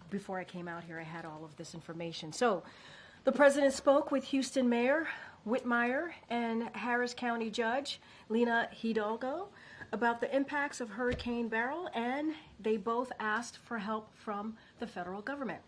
before I came out here, I had all of this information. So the president spoke with Houston Mayor Whitmire and Harris County Judge Lena Hidalgo about the impacts of Hurricane Beryl, and they both asked for help from the federal government.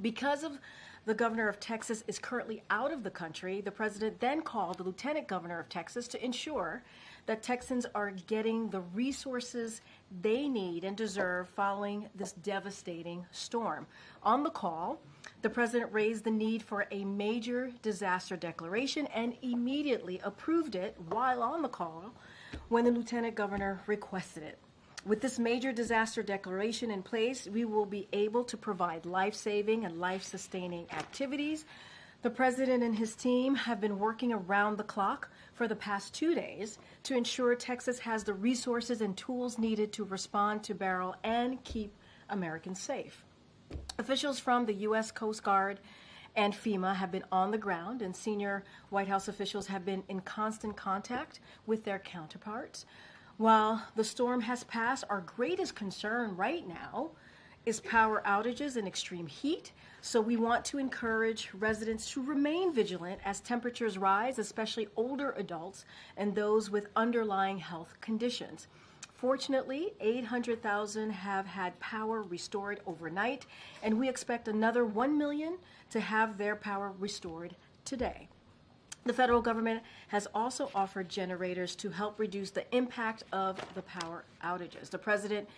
Because of the governor of Texas is currently out of the country, the president then called the lieutenant governor of Texas to ensure that Texans are getting the resources they need and deserve following this devastating storm. On the call, the president raised the need for a major disaster declaration and immediately approved it while on the call when the lieutenant governor requested it. With this major disaster declaration in place, we will be able to provide life-saving and life-sustaining activities. The president and his team have been working around the clock for the past 2 days to ensure Texas has the resources and tools needed to respond to Beryl and keep Americans safe. Officials from the U.S. Coast Guard and FEMA have been on the ground, and senior White House officials have been in constant contact with their counterparts. While the storm has passed, our greatest concern right now is power outages and extreme heat. So we want to encourage residents to remain vigilant as temperatures rise, especially older adults and those with underlying health conditions. Fortunately, 800,000 have had power restored overnight, and we expect another 1 million to have their power restored today. The federal government has also offered generators to help reduce the impact of the power outages. The president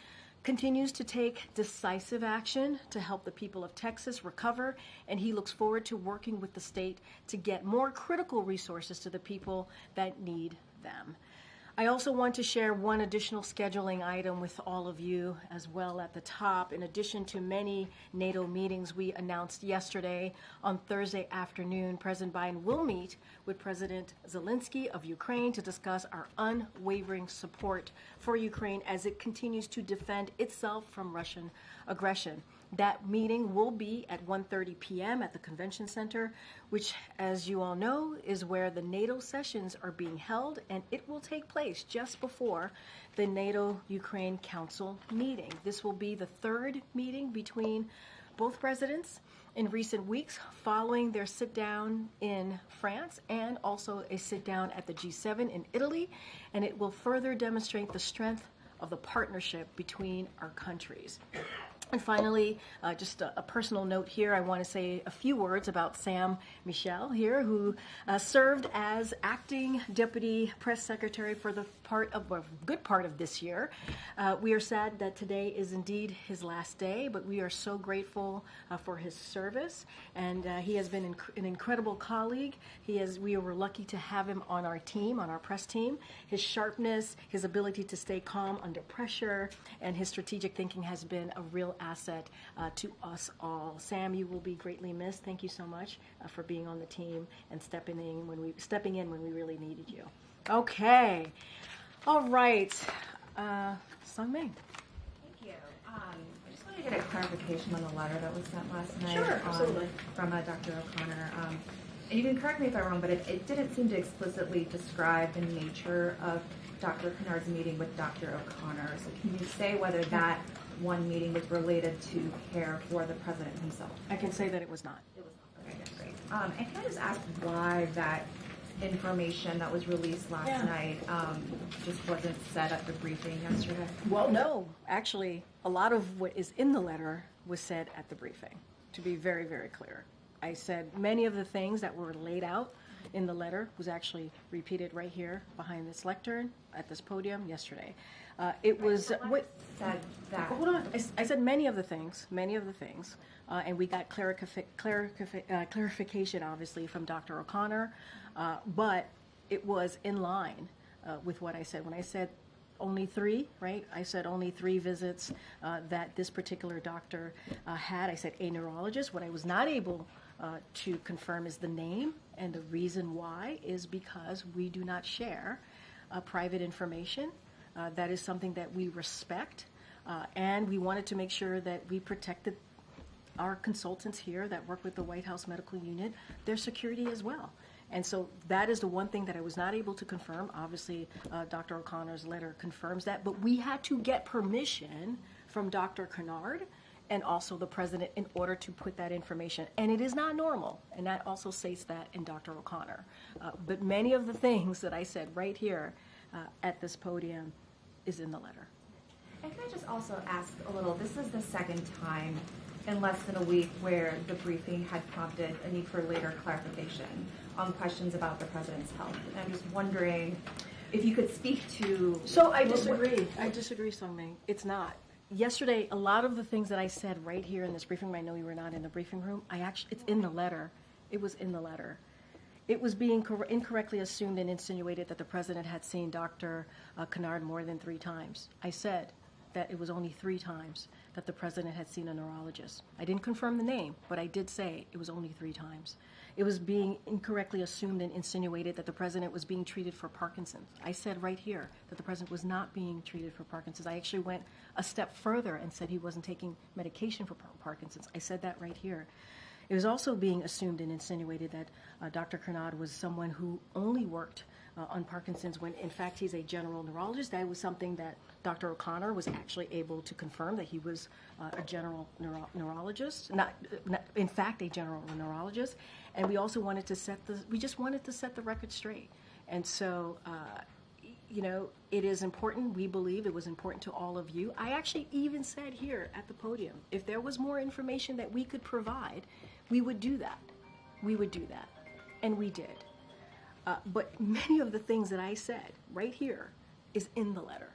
continues to take decisive action to help the people of Texas recover, and he looks forward to working with the state to get more critical resources to the people that need them. I also want to share one additional scheduling item with all of you as well at the top. In addition to many NATO meetings we announced yesterday, on Thursday afternoon, President Biden will meet with President Zelensky of Ukraine to discuss our unwavering support for Ukraine as it continues to defend itself from Russian aggression. That meeting will be at 1:30 p.m. at the Convention Center, which, as you all know, is where the NATO sessions are being held, and it will take place just before the NATO-Ukraine Council meeting. This will be the third meeting between both presidents in recent weeks following their sit-down in France and also a sit-down at the G7 in Italy, and it will further demonstrate the strength of the partnership between our countries. And finally, just a personal note here, I want to say a few words about Sam Michel here, who served as acting deputy press secretary for a good part of this year. We are sad that today is indeed his last day, but we are so grateful for his service, and he has been an incredible colleague. We were lucky to have him on our team, on our press team. His sharpness, his ability to stay calm under pressure, and his strategic thinking has been a real asset to us all. Sam, you will be greatly missed. Thank you so much for being on the team and stepping in when we really needed you. Okay. All right. Sung Ming. Thank you. I just wanted to get a clarification on the letter that was sent last night. Sure, absolutely. From Dr. O'Connor. And you can correct me if I'm wrong, but it didn't seem to explicitly describe the nature of Dr. Kennard's meeting with Dr. O'Connor. So can you say whether that one meeting was related to care for the president himself? I can say that it was not. It was not. Okay, great. And can I just ask why that information that was released last night just wasn't said at the briefing yesterday? Well, no. Actually, a lot of what is in the letter was said at the briefing, to be very, very clear. I said many of the things that were laid out in the letter was actually repeated right here behind this lectern at this podium yesterday. It was what said that. Hold on. I said many of the things, and we got clarification, obviously, from Dr. O'Connor, but it was in line with what I said. When I said only 3, right? I said only 3 visits that this particular doctor had. I said a neurologist. What I was not able to confirm is the name, and the reason why is because we do not share private information. That is something that we respect, and we wanted to make sure that we protected our consultants here that work with the White House Medical Unit, their security as well. And so that is the one thing that I was not able to confirm. Obviously, Dr. O'Connor's letter confirms that, but we had to get permission from Dr. Kennard and also the president in order to put that information. And it is not normal, and that also states that in Dr. O'Connor. But many of the things that I said right here at this podium is in the letter. And can I just also ask a little, this is the second time in less than a week where the briefing had prompted a need for later clarification on questions about the president's health. And I'm just wondering if you could speak to... So I disagree. I disagree, Sungming. It's not. Yesterday, a lot of the things that I said right here in this briefing room, I know you were not in the briefing room, it's in the letter. It was in the letter. It was being incorrectly assumed and insinuated that the president had seen Dr. Kennard more than 3 times. I said that it was only 3 times that the president had seen a neurologist. I didn't confirm the name, but I did say it was only 3 times. It was being incorrectly assumed and insinuated that the president was being treated for Parkinson's. I said right here that the president was not being treated for Parkinson's. I actually went a step further and said he wasn't taking medication for Parkinson's. I said that right here. It was also being assumed and insinuated that Dr. Kennard was someone who only worked on Parkinson's when, in fact, he's a general neurologist. That was something that Dr. O'Connor was actually able to confirm, that he was a general neurologist, in fact, a general neurologist. And we also wanted to we just wanted to set the record straight. And so, it is important. We believe it was important to all of you. I actually even said here at the podium, if there was more information that we could provide, we would do that. We would do that. And we did. But many of the things that I said right here is in the letter.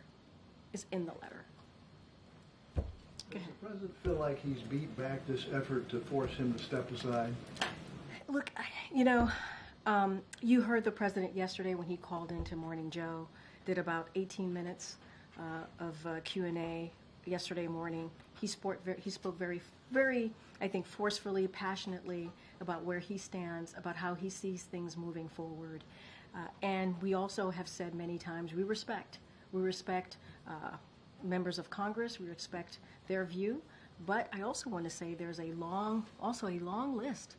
Is in the letter. Does the president feel like he's beat back this effort to force him to step aside? Look, you heard the president yesterday when he called into Morning Joe, did about 18 minutes of Q&A yesterday morning. He spoke very, very, I think, forcefully, passionately about where he stands, about how he sees things moving forward. And we also have said many times, we respect members of Congress, we respect their view, but I also want to say there's a long list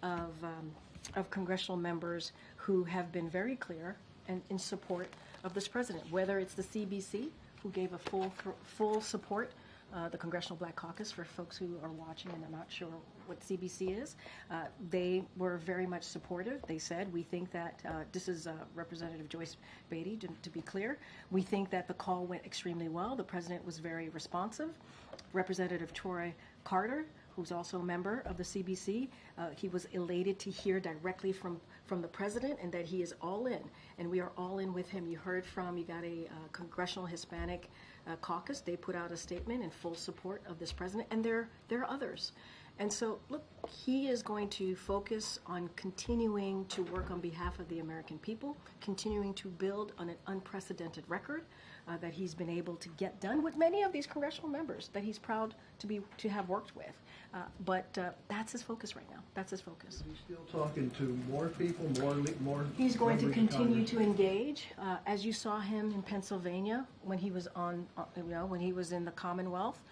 of congressional members who have been very clear and in support of this president, whether it's the CBC, who gave a full support, the Congressional Black Caucus, for folks who are watching and are not sure what CBC is. They were very much supportive. They said, we think that, this is Representative Joyce Beatty, to be clear, we think that the call went extremely well. The president was very responsive. Representative Troy Carter, who's also a member of the CBC, he was elated to hear directly from the president and that he is all in, and we are all in with him. You got a Congressional Hispanic Caucus. They put out a statement in full support of this president, and there are others. And so, look, he is going to focus on continuing to work on behalf of the American people, continuing to build on an unprecedented record that he's been able to get done with many of these congressional members that he's proud to have worked with. But that's his focus right now. That's his focus. He's still talking to more people, more. He's going to continue to engage, as you saw him in Pennsylvania when he was when he was in the Commonwealth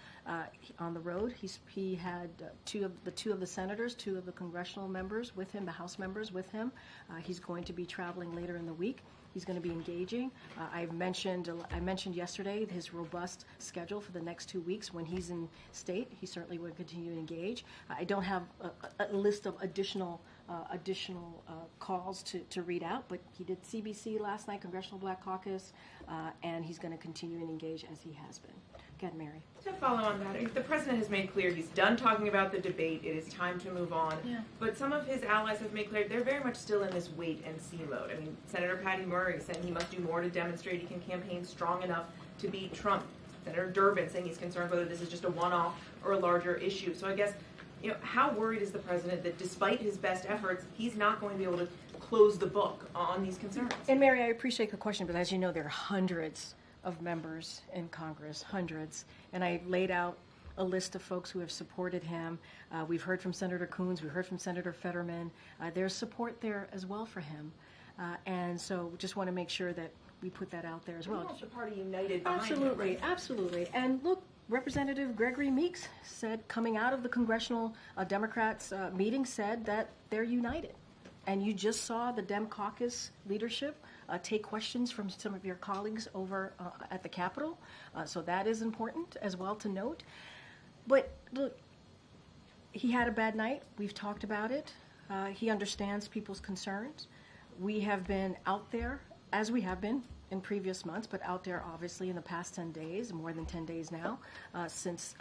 on the road. He had two of the senators, 2 of the congressional members with him, the House members with him. He's going to be traveling later in the week. He's going to be engaging. I mentioned yesterday his robust schedule for the next 2 weeks. When he's in state, he certainly would continue to engage. I don't have a list of additional calls to read out, but he did CBC last night, Congressional Black Caucus, and he's going to continue to engage as he has been. Go ahead, Mary. To follow on that, if the president has made clear he's done talking about the debate, it is time to move on. Yeah. But some of his allies have made clear they're very much still in this wait-and-see mode. I mean, Senator Patty Murray saying he must do more to demonstrate he can campaign strong enough to beat Trump. Senator Durbin saying he's concerned whether this is just a one-off or a larger issue. So I guess, how worried is the president that despite his best efforts, he's not going to be able to close the book on these concerns? And Mary, I appreciate the question, but as you know, there are hundreds of members in Congress, hundreds. And I laid out a list of folks who have supported him. We've heard from Senator Coons, we've heard from Senator Fetterman. There's support there as well for him. And so we just want to make sure that we put that out there as well. The party united behind him, right? Absolutely. And look, Representative Gregory Meeks said, coming out of the Congressional Democrats meeting, said that they're united. And you just saw the Dem Caucus leadership take questions from some of your colleagues over at the Capitol. So that is important as well to note. But look, he had a bad night. We've talked about it. He understands people's concerns. We have been out there, as we have been in previous months, but out there obviously in the past 10 days, more than 10 days now, since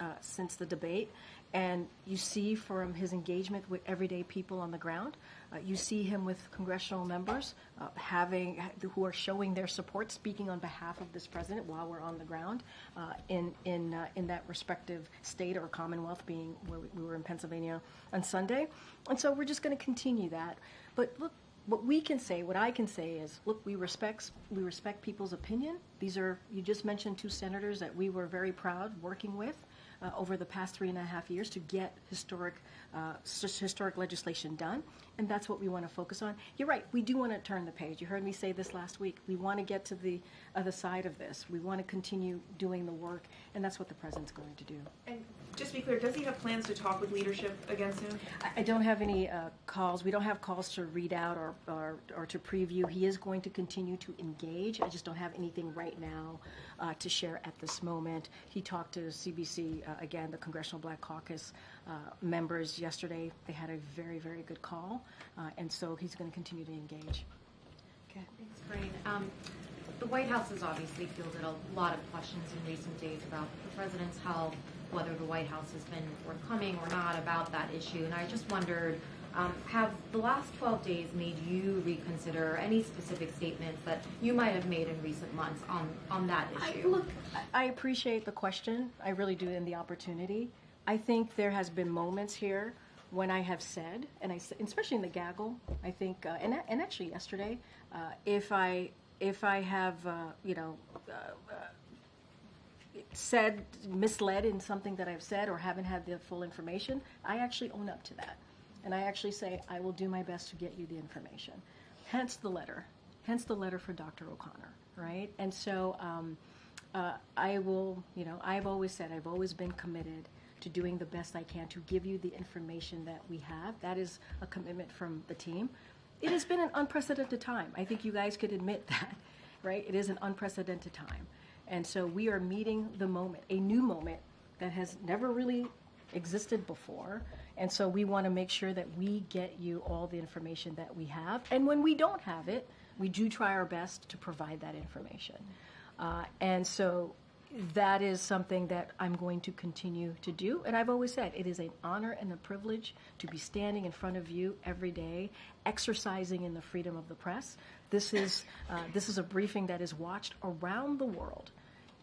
the debate. And you see from his engagement with everyday people on the ground, you see him with congressional members who are showing their support, speaking on behalf of this president while we're on the ground in that respective state or commonwealth, being where we were in Pennsylvania on Sunday. And so we're just going to continue that. But look, what I can say is, look, we respect people's opinion. You just mentioned 2 senators that we were very proud working with over the past 3.5 years to get historic legislation done, and that's what we want to focus on. You're right, we do want to turn the page. You heard me say this last week. We want to get to the other side of this. We want to continue doing the work, and that's what the president's going to do. And just to be clear, does he have plans to talk with leadership against him? I don't have any calls. We don't have calls to read out or to preview. He is going to continue to engage. I just don't have anything right now to share at this moment. He talked to CBC, again, the Congressional Black Caucus members yesterday. They had a very, very good call, and so he's going to continue to engage. Okay. Thanks, Karine. The White House has obviously fielded a lot of questions in recent days about the president's health, whether the White House has been forthcoming or not about that issue. And I just wondered, have the last 12 days made you reconsider any specific statements that you might have made in recent months on that issue? I appreciate the question. I really do, and the opportunity. I think there has been moments here when I have said, and especially in the gaggle, I think, and actually yesterday, if I have, said, misled in something that I've said or haven't had the full information, I actually own up to that. And I actually say, I will do my best to get you the information. Hence the letter for Dr. O'Connor, right? And so I will, I've always said, I've always been committed to doing the best I can to give you the information that we have. That is a commitment from the team. It has been an unprecedented time. I think you guys could admit that, right? It is an unprecedented time. And so we are meeting the moment, a new moment that has never really existed before. And so we want to make sure that we get you all the information that we have. And when we don't have it, we do try our best to provide that information. And so that is something that I'm going to continue to do. And I've always said it is an honor and a privilege to be standing in front of you every day, exercising in the freedom of the press. This is a briefing that is watched around the world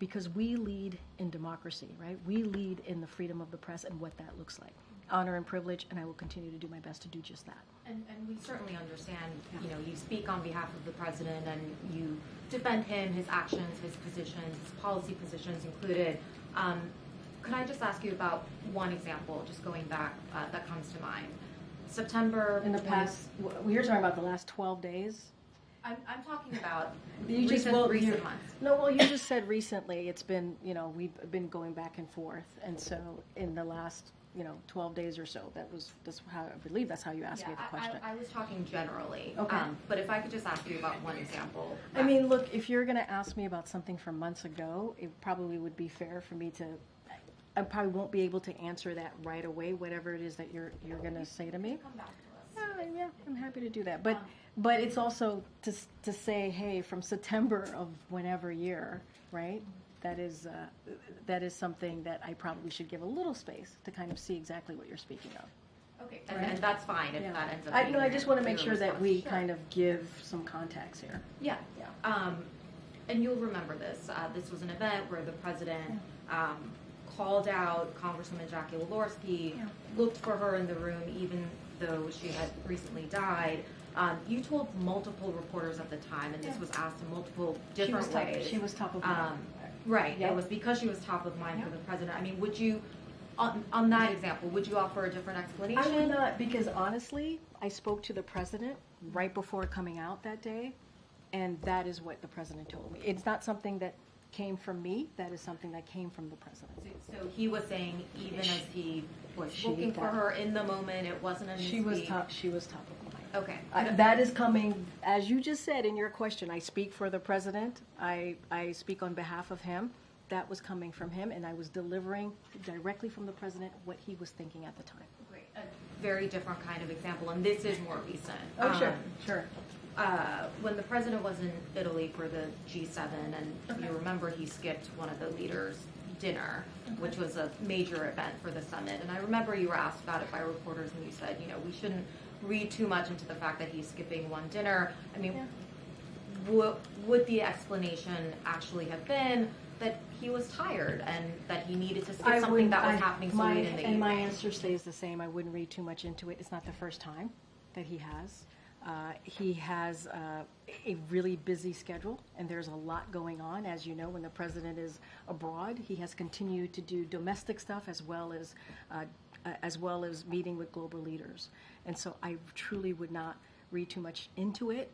because we lead in democracy, right? We lead in the freedom of the press and what that looks like. Honor and privilege, and I will continue to do my best to do just that. And we certainly understand, you speak on behalf of the president and you defend him, his actions, his positions, his policy positions included. Could I just ask you about one example, just going back, that comes to mind? September. In the past, you're talking about the last 12 days? I'm talking about recent months. No, well, you just said recently. It's been, we've been going back and forth. And so in the last 12 days or so. That's how I believe that's how you asked me the question. I was talking generally. Okay. But if I could just ask you about one example. I mean, look, if you're going to ask me about something from months ago, it probably would be fair for me to. I probably won't be able to answer that right away. Whatever it is that you're going to say to me. Come back to us. Yeah, I'm happy to do that. But it's also to say, hey, from September of whenever year, right? That is something that I probably should give a little space to kind of see exactly what you're speaking of. Okay, and that's fine if that ends up being I just want to make your sure that response. we Sure. kind of give some context here. Yeah. And you'll remember this. This was an event where the president called out Congresswoman Jackie Walorski, looked for her in the room even though she had recently died. You told multiple reporters at the time, and this was asked in multiple different ways. She was top of mind. Right. Yep. It was because she was top of mind for the president. I mean, would you, on that example, would you offer a different explanation? I would not, because honestly, I spoke to the president right before coming out that day, and that is what the president told me. It's not something that came from me. That is something that came from the president. So he was saying, even as he was looking for her in the moment, it wasn't a She was top of mind. Okay. That is coming, as you just said in your question. I speak for the president. I speak on behalf of him, that was coming from him, and I was delivering directly from the president what he was thinking at the time. Great. A very different kind of example, and this is more recent. Sure. When the president was in Italy for the G7, and you remember he skipped one of the leaders' dinner, which was a major event for the summit. And I remember you were asked about it by reporters, and you said, we shouldn't read too much into the fact that he's skipping one dinner. I mean, would the explanation actually have been that he was tired and that he needed to skip something that was happening so late in the evening? And my answer stays the same. I wouldn't read too much into it. It's not the first time that he has. He has a really busy schedule, and there's a lot going on. As you know, when the president is abroad, he has continued to do domestic stuff as well as meeting with global leaders. And so I truly would not read too much into it,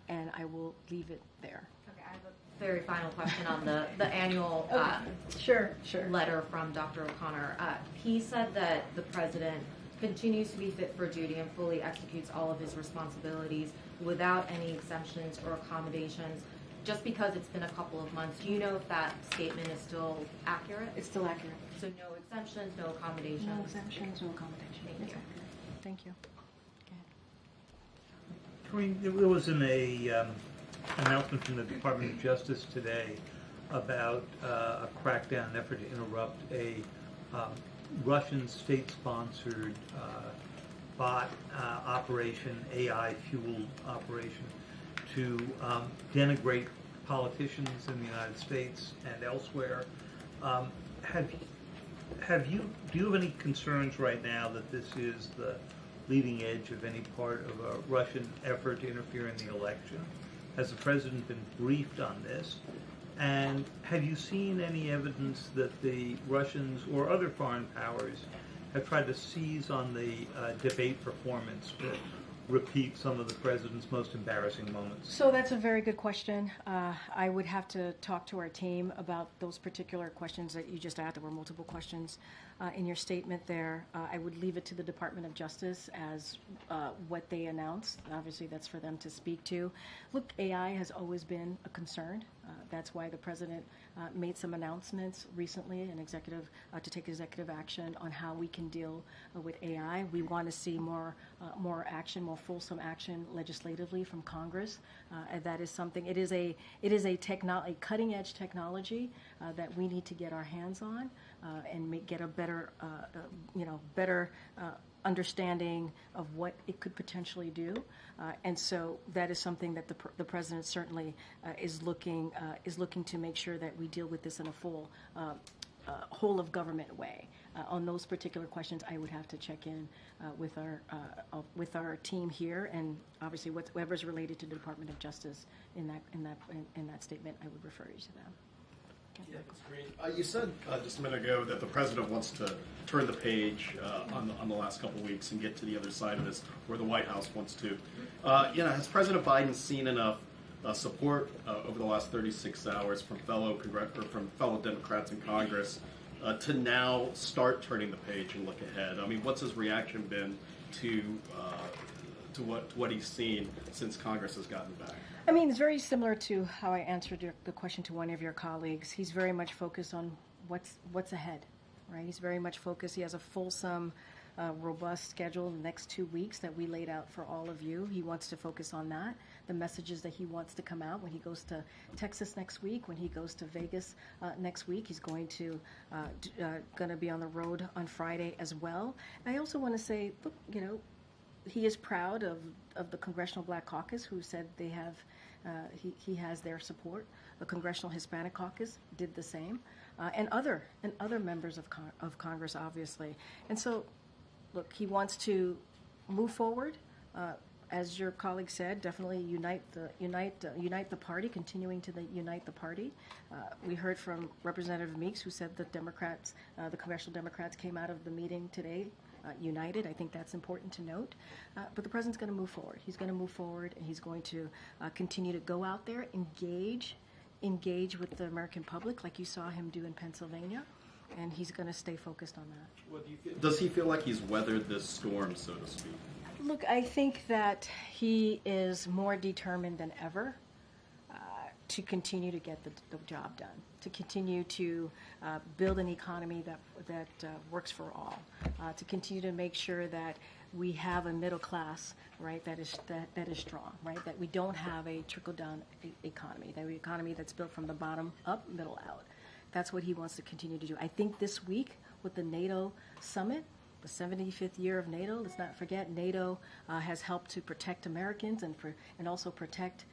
and I will leave it there. Okay, I have a very final question on the annual Sure. letter from Dr. O'Connor. He said that the president continues to be fit for duty and fully executes all of his responsibilities without any exemptions or accommodations. Just because it's been a couple of months, do you know if that statement is still accurate? It's still accurate. So no exemptions, no accommodations? No exemptions, no accommodations. Thank you. Thank you. Karine, there was an announcement from the Department of Justice today about a crackdown effort to interrupt a Russian state-sponsored bot operation, AI-fueled operation, to denigrate politicians in the United States and elsewhere. Do you have any concerns right now that this is the leading edge of any part of a Russian effort to interfere in the election? Has the president been briefed on this? And have you seen any evidence that the Russians or other foreign powers have tried to seize on the debate performance to repeat some of the president's most embarrassing moments? So that's a very good question. I would have to talk to our team about those particular questions that you just asked. There were multiple questions in your statement there. I would leave it to the Department of Justice as what they announced. Obviously, that's for them to speak to. Look, AI has always been a concern. That's why the president made some announcements recently, to take executive action on how we can deal with AI. We want to see more action, more fulsome action legislatively from Congress. And that is something. It is a cutting edge technology that we need to get our hands on and get a better understanding of what it could potentially do, and so that is something that the president certainly is looking to make sure that we deal with this in a full whole of government way. On those particular questions, I would have to check in with our team here, and obviously whatever's related to the Department of Justice in that statement, I would refer you to them. Yeah, Karine, you said just a minute ago that the president wants to turn the page on the last couple of weeks and get to the other side of this, where the White House wants to. Has President Biden seen enough support over the last 36 hours from fellow Democrats in Congress to now start turning the page and look ahead? I mean, what's his reaction been to what he's seen since Congress has gotten back? I mean, it's very similar to how I answered the question to one of your colleagues. He's very much focused on what's ahead, right? He's very much focused. He has a fulsome, robust schedule in the next 2 weeks that we laid out for all of you. He wants to focus on that, the messages that he wants to come out when he goes to Texas next week, when he goes to Vegas next week. He's going to be on the road on Friday as well. I also want to say, look, he is proud of the Congressional Black Caucus, who said they have, he has their support. The Congressional Hispanic Caucus did the same, and other members of Congress, obviously. And so, look, he wants to move forward. As your colleague said, definitely unite the party, continuing to unite the party. We heard from Representative Meeks, who said that Democrats, the Congressional Democrats, came out of the meeting today united. I think that's important to note. But the president's going to move forward. He's going to move forward, and he's going to continue to go out there, engage with the American public, like you saw him do in Pennsylvania, and he's going to stay focused on that. Does he feel like he's weathered this storm, so to speak? Look, I think that he is more determined than ever to continue to get the job done, to continue to build an economy that works for all, to continue to make sure that we have a middle class, right, that is strong, right, that we don't have a trickle-down economy, that economy that's built from the bottom up, middle out. That's what he wants to continue to do. I think this week with the NATO summit, the 75th year of NATO, let's not forget, NATO has helped to protect Americans and also protect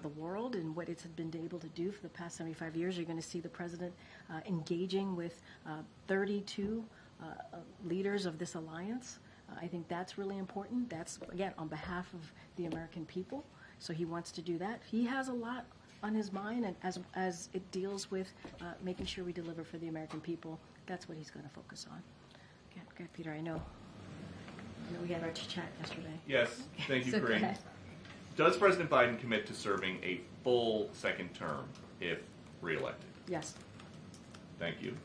the world and what it's been able to do for the past 75 years. You're going to see the president engaging with 32 leaders of this alliance. I think that's really important. That's, again, on behalf of the American people. So he wants to do that. He has a lot on his mind, and as it deals with making sure we deliver for the American people, that's what he's going to focus on. Okay, Peter, I know we had our chat yesterday. Yes, thank you, So go Karine. ahead. Does President Biden commit to serving a full second term if reelected? Yes. Thank you.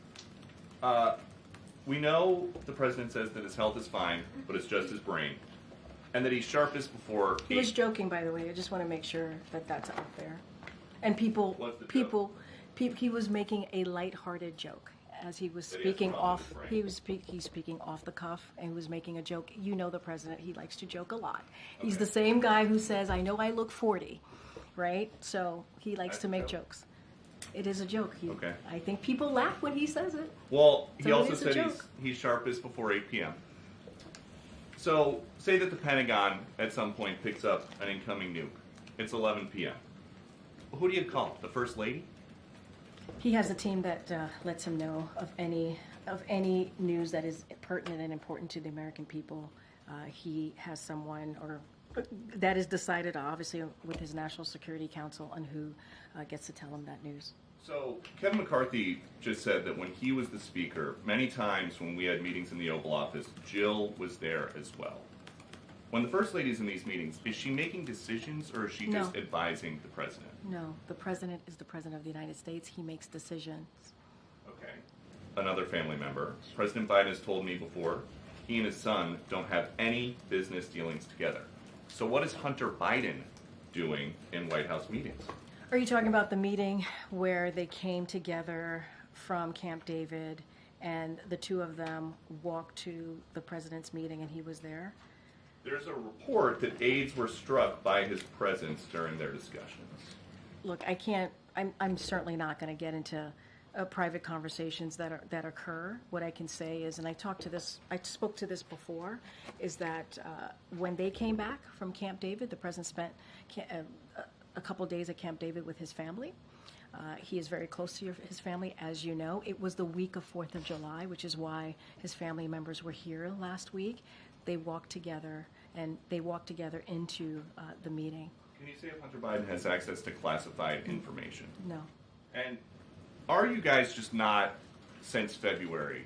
We know the president says that his health is fine, but it's just his brain, and that he's sharpest before. He was joking, by the way. I just want to make sure that that's out there. And people, What's the joke? he was making a lighthearted joke as he was That he has speaking problems off. with his brain. He's speaking off the cuff, and he was making a joke. You know the president; he likes to joke a lot. He's Okay. the same guy who says, "I know I look 40," right? So he likes That's to a make joke. jokes. It is a joke. Okay. I think people laugh when he says it. Well, he So it also is a said joke. he's sharpest before 8 p.m. So, say that the Pentagon at some point picks up an incoming nuke. It's 11 p.m. Who do you call? The First Lady? He has a team that lets him know of any news that is pertinent and important to the American people. He has someone that is decided, obviously, with his National Security Council on who gets to tell him that news. So, Kevin McCarthy just said that when he was the speaker, many times when we had meetings in the Oval Office, Jill was there as well. When the First Lady's in these meetings, is she making decisions or is she just No. advising the president? No, the president is the president of the United States. He makes decisions. Okay. Another family member. President Biden has told me before he and his son don't have any business dealings together. So what is Hunter Biden doing in White House meetings? Are you talking about the meeting where they came together from Camp David and the two of them walked to the president's meeting and he was there? There's a report that aides were struck by his presence during their discussions. Look, I'm certainly not going to get into private conversations that occur. What I can say is, and I spoke to this before, is that when they came back from Camp David, the president spent a couple days at Camp David with his family. He is very close to his family, as you know. It was the week of 4th of July, which is why his family members were here last week. They walked together, and they walked together into the meeting. Can you say if Hunter Biden has access to classified information? No. And are you guys just not, since February,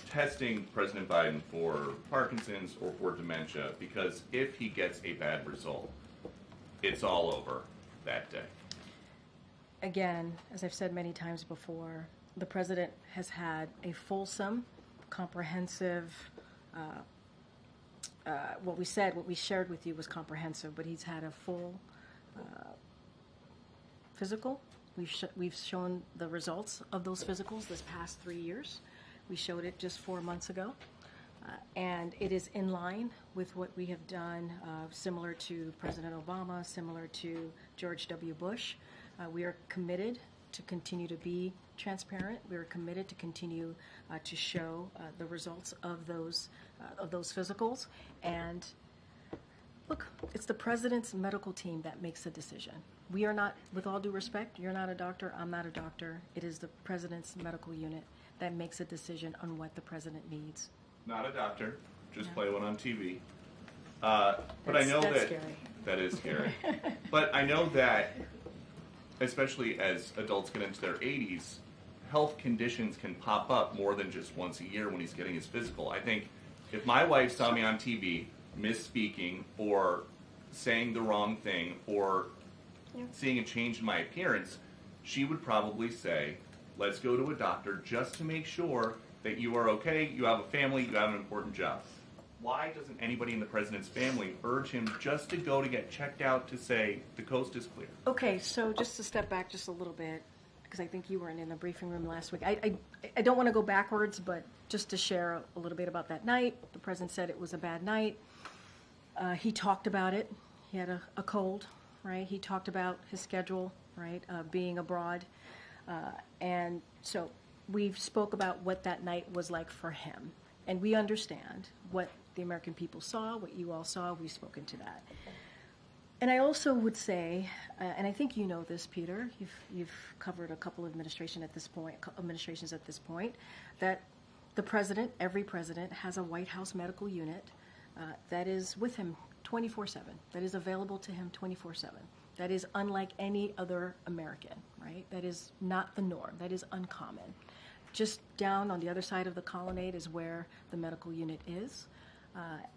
testing President Biden for Parkinson's or for dementia? Because if he gets a bad result, it's all over that day. Again, as I've said many times before, the president has had a fulsome, comprehensive, what we shared with you was comprehensive, but he's had a full physical. We've shown the results of those physicals this past 3 years. We showed it just 4 months ago. And it is in line with what we have done, similar to President Obama, similar to George W. Bush. We are committed to continue to be transparent. We are committed to continue to show the results of those physicals. And look, it's the president's medical team that makes the decision. We are not, with all due respect, you're not a doctor, I'm not a doctor. It is the president's medical unit that makes a decision on what the president needs. Not a doctor, just No. play one on TV. But I know that's that scary. that is scary. But I know that, especially as adults get into their 80s, health conditions can pop up more than just once a year when he's getting his physical. I think if my wife saw me on TV misspeaking or saying the wrong thing or seeing a change in my appearance, she would probably say, let's go to a doctor just to make sure that you are okay, you have a family, you have an important job. why doesn't anybody in the president's family urge him just to go to get checked out to say the coast is clear? Okay, so just to step back just a little bit, because I think you weren't in the briefing room last week. I don't want to go backwards, but just to share a little bit about that night. The president said it was a bad night. He talked about it. He had a cold, right? He talked about his schedule, right, being abroad. And so we spoke about what that night was like for him. And we understand what the American people saw, what you all saw. We've spoken to that. And I also would say, and I think you know this, Peter, you've covered a couple of administrations at this point, that the president, every president, has a White House medical unit that is with him 24/7, that is available to him 24/7. That is unlike any other American, right? That is not the norm. That is uncommon. Just down on the other side of the colonnade is where the medical unit is.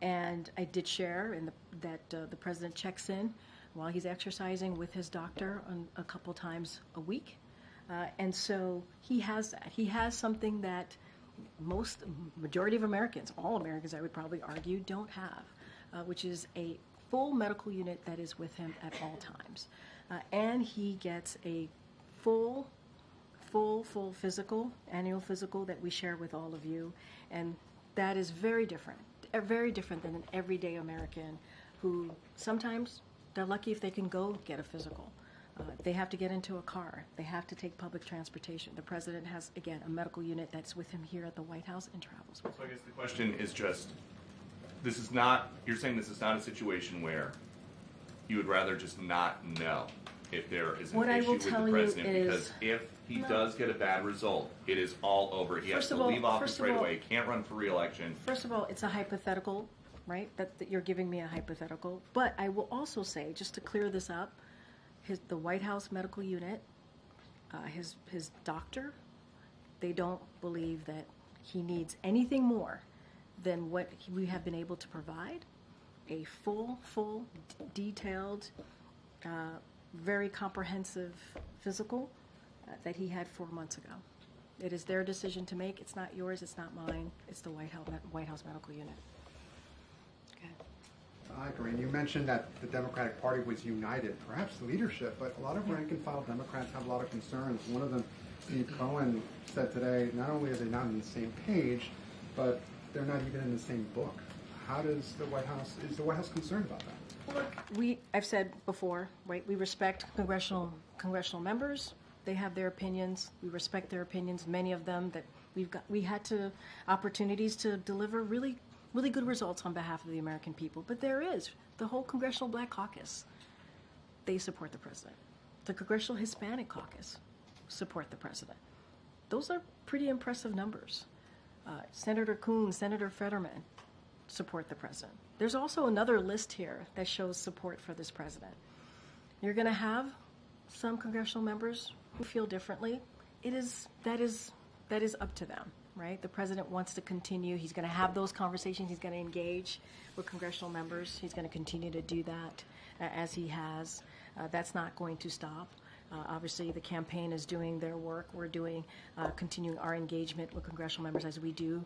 And I did share that the president checks in while he's exercising with his doctor a couple times a week. And so he has that. He has something that majority of Americans, all Americans I would probably argue, don't have, which is a full medical unit that is with him at all times. And he gets a full physical, annual physical that we share with all of you. And that is very different than an everyday American who sometimes they're lucky if they can go get a physical. They have to get into a car. They have to take public transportation. The president has, again, a medical unit that's with him here at the White House and travels with him. So I guess the question is just, you're saying this is not a situation where you would rather just not know if there is an issue with the president, because if he does get a bad result, it is all over. He has to leave office right away. He can't run for re-election. First of all, it's a hypothetical, right? That you're giving me a hypothetical. But I will also say, just to clear this up, the White House medical unit, his doctor, they don't believe that he needs anything more than what we have been able to provide, a full, detailed, very comprehensive physical that he had 4 months ago. It is their decision to make. It's not yours. It's not mine. It's the White House medical unit. Okay. Hi, Karine. You mentioned that the Democratic Party was united, perhaps the leadership, but a lot of rank-and-file Democrats have a lot of concerns. One of them, Steve Cohen, said today, not only are they not on the same page, but they're not even in the same book. Is the White House concerned about that? Look, I've said before, right, we respect congressional members. They have their opinions. We respect their opinions. Many of them that we had opportunities to deliver really good results on behalf of the American people. But there is the whole Congressional Black Caucus. They support the president. The Congressional Hispanic Caucus support the president. Those are pretty impressive numbers. Senator Coons, Senator Fetterman support the president. There's also another list here that shows support for this president. You're going to have some congressional members who feel differently. That is up to them, right? The president wants to continue. He's going to have those conversations. He's going to engage with congressional members. He's going to continue to do that as he has. That's not going to stop. Obviously, the campaign is doing their work. We're continuing our engagement with congressional members as we do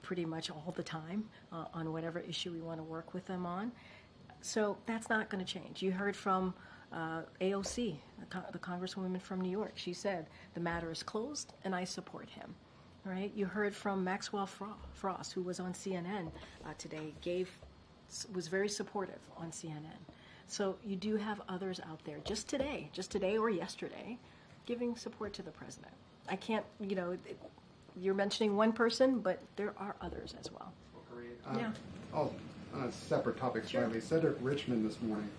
pretty much all the time on whatever issue we want to work with them on. So that's not going to change. You heard from AOC, the Congresswoman from New York. She said the matter is closed, and I support him. Right? You heard from Maxwell Frost, who was on CNN today, was very supportive on CNN. So you do have others out there, just today or yesterday, giving support to the president. I can't, you're mentioning one person, but there are others as well. Yeah. On a separate topic slightly, Cedric Richmond this morning,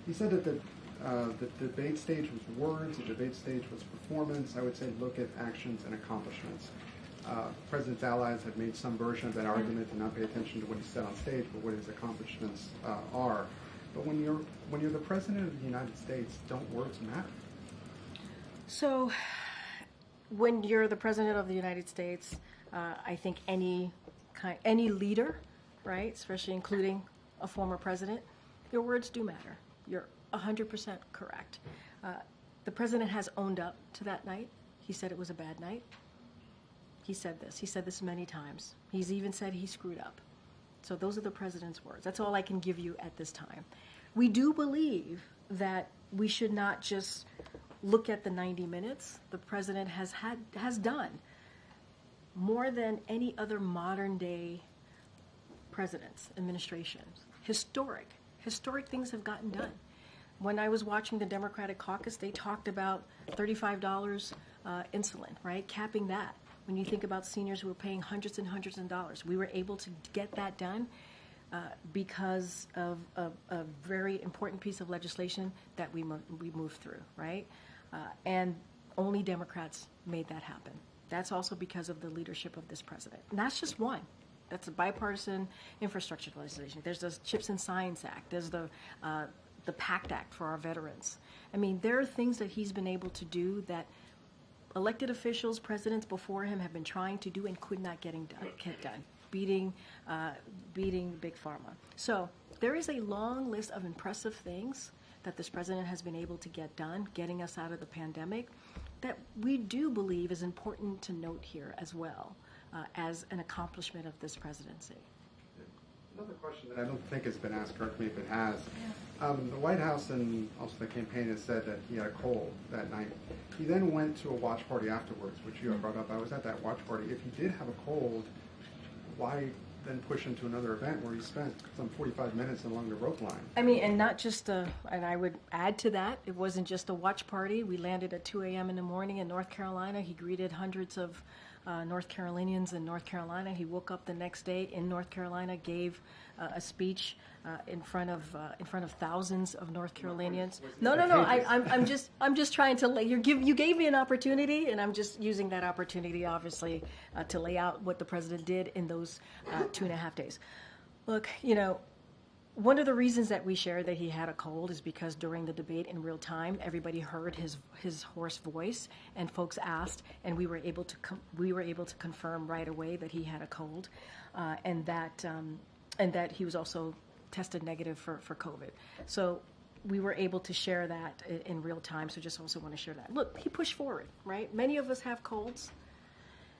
he said that the debate stage was words, the debate stage was performance. I would say look at actions and accomplishments. The president's allies have made some version of that argument to not pay attention to what he said on stage, but what his accomplishments are. But when you're the president of the United States, don't words matter? So, when you're the president of the United States, I think any leader, right, especially including a former president, your words do matter. You're 100% correct. The president has owned up to that night. He said it was a bad night. He said this. He said this many times. He's even said he screwed up. So those are the president's words. That's all I can give you at this time. We do believe that we should not just look at the 90 minutes. The president has done more than any other modern day presidents, administrations. Historic things have gotten done. When I was watching the Democratic caucus, they talked about $35 insulin, right? Capping that. When you think about seniors who are paying hundreds and hundreds of dollars, we were able to get that done because of a very important piece of legislation that we moved through, right? And only Democrats made that happen. That's also because of the leadership of this president. And that's just one. That's a bipartisan infrastructure legislation. There's the CHIPS and Science Act. There's the PACT Act for our veterans. I mean, there are things that he's been able to do that elected officials, presidents before him have been trying to do and could not get done, beating Big Pharma. So there is a long list of impressive things that this president has been able to get done, getting us out of the pandemic, that we do believe is important to note here as well as an accomplishment of this presidency. Another question that I don't think has been asked, correct me if it has. The White House and also the campaign has said that he had a cold that night. He then went to a watch party afterwards, which you have brought up. I was at that watch party. If he did have a cold, why then push him to another event where he spent some 45 minutes along the rope line? I mean, and not just and I would add to that, it wasn't just a watch party. We landed at 2 a.m. in the morning in North Carolina. He greeted hundreds of North Carolinians in North Carolina. He woke up the next day in North Carolina, gave a speech in front of thousands of North Carolinians. No. I'm just trying to lay. You gave me an opportunity, and I'm just using that opportunity, obviously, to lay out what the president did in those 2.5 days. Look, one of the reasons that we shared that he had a cold is because during the debate in real time, everybody heard his hoarse voice, and folks asked, and we were able to confirm right away that he had a cold, and that he was also tested negative for COVID. So we were able to share that in real time. So just also want to share that. Look, he pushed forward, right? Many of us have colds,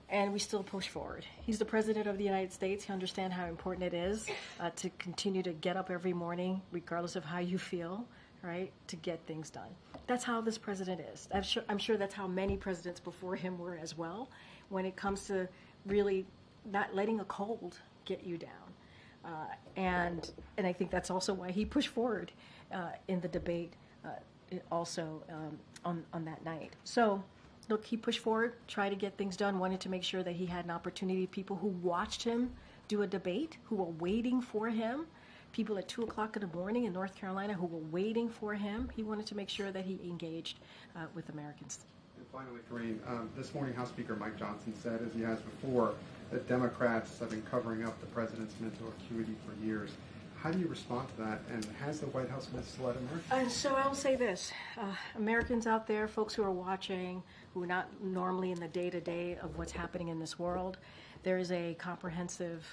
and we still push forward. He's the president of the United States. He understands how important it is to continue to get up every morning, regardless of how you feel, right, to get things done. That's how this president is. I'm sure that's how many presidents before him were as well, when it comes to really not letting a cold get you down. And I think that's also why he pushed forward in the debate also on that night. So, look, he pushed forward, tried to get things done, wanted to make sure that he had an opportunity. People who watched him do a debate, who were waiting for him, people at 2 o'clock in the morning in North Carolina who were waiting for him, he wanted to make sure that he engaged with Americans. And finally, Karine, this morning House Speaker Mike Johnson said, as he has before, that Democrats have been covering up the president's mental acuity for years. How do you respond to that, and has the White House misled Americans? So I'll say this. Americans out there, folks who are watching, who are not normally in the day-to-day of what's happening in this world, there is a comprehensive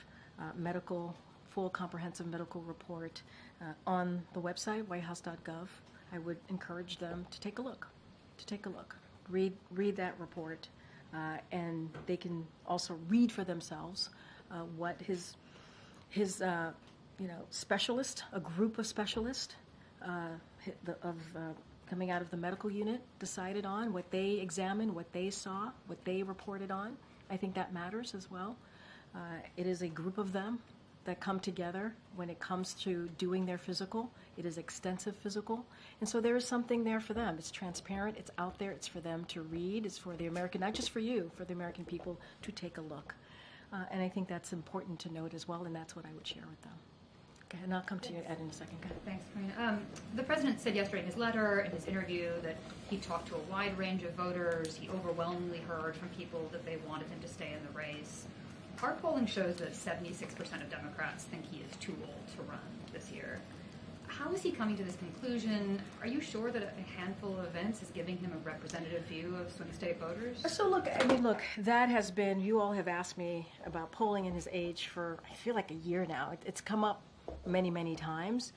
full comprehensive medical report on the website, whitehouse.gov. I would encourage them to take a look. Read that report, and they can also read for themselves what his specialist, a group of specialists coming out of the medical unit decided on, what they examined, what they saw, what they reported on. I think that matters as well. It is a group of them that come together when it comes to doing their physical. It is extensive physical. And so there is something there for them. It's transparent, it's out there, it's for them to read, it's for the American, not just for you, for the American people to take a look. And I think that's important to note as well, and that's what I would share with them. Okay, and I'll come to you, Ed, in a second. Thanks, Karine. The president said yesterday in his letter, in his interview, that he talked to a wide range of voters. He overwhelmingly heard from people that they wanted him to stay in the race. Our polling shows that 76% of Democrats think he is too old to run this year. How is he coming to this conclusion? Are you sure that a handful of events is giving him a representative view of swing state voters? So look, that has been, you all have asked me about polling and his age for, I feel like a year now. It's come up many, many times.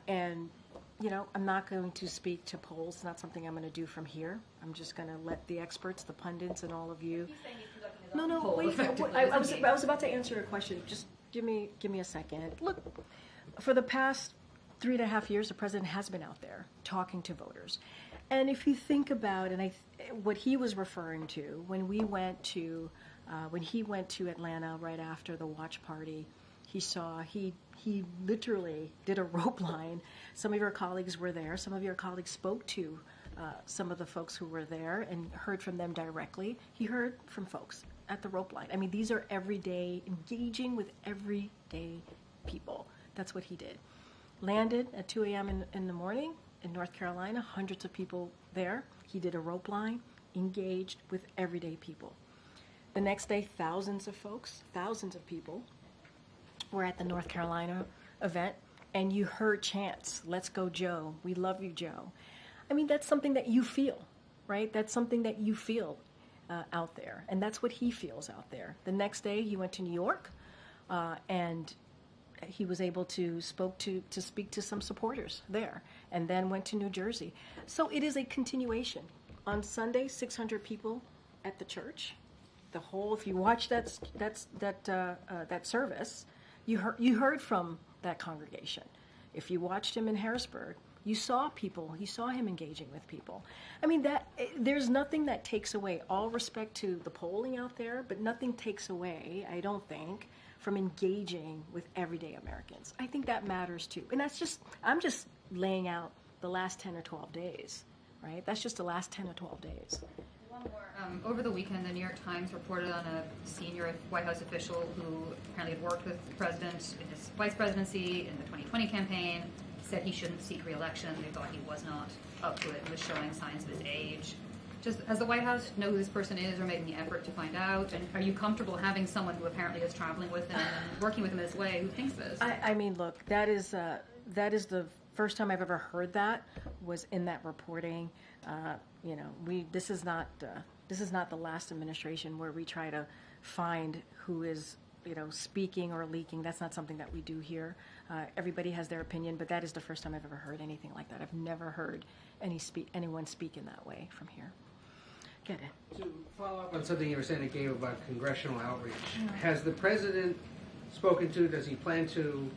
And, I'm not going to speak to polls. It's not something I'm going to do from here. I'm just going to let the experts, the pundits, and all of you. No, wait. I was about to answer your question. Just give me a second. Look, for the past 3.5 years, the president has been out there talking to voters. And if you think about, what he was referring to when he went to Atlanta right after the watch party, he literally did a rope line. Some of your colleagues were there. Some of your colleagues spoke to some of the folks who were there and heard from them directly. He heard from folks at the rope line. I mean, these are everyday, engaging with everyday people. That's what he did. Landed at 2 a.m. in the morning in North Carolina, hundreds of people there. He did a rope line, engaged with everyday people. The next day, thousands of people were at the North Carolina event, and you heard chants, "Let's go, Joe. We love you, Joe." I mean, that's something that you feel, right? That's something that you feel out there, and that's what he feels out there. The next day, he went to New York, and he was able to speak to some supporters there, and then went to New Jersey. So it is a continuation. On Sunday, 600 people at the church. If you watch that service, you heard from that congregation. If you watched him in Harrisburg, you saw people. You saw him engaging with people. I mean, there's nothing that takes away. All respect to the polling out there, but nothing takes away, I don't think, from engaging with everyday Americans. I think that matters too. And I'm just laying out the last 10 or 12 days, right? That's just the last 10 or 12 days. One more. Over the weekend, the New York Times reported on a senior White House official who apparently had worked with the president in his vice presidency in the 2020 campaign, said he shouldn't seek re-election. They thought he was not up to it and was showing signs of his age. Does the White House know who this person is or made any effort to find out? And are you comfortable having someone who apparently is traveling with him and working with him this way who thinks this? I mean, look, that is the first time I've ever heard that was in that reporting. This is not the last administration where we try to find who is speaking or leaking. That's not something that we do here. Everybody has their opinion, but that is the first time I've ever heard anything like that. I've never heard anyone speak in that way from here. Get it. To follow up on something you were saying, Gabe, about congressional outreach, has the president spoken to, does he plan to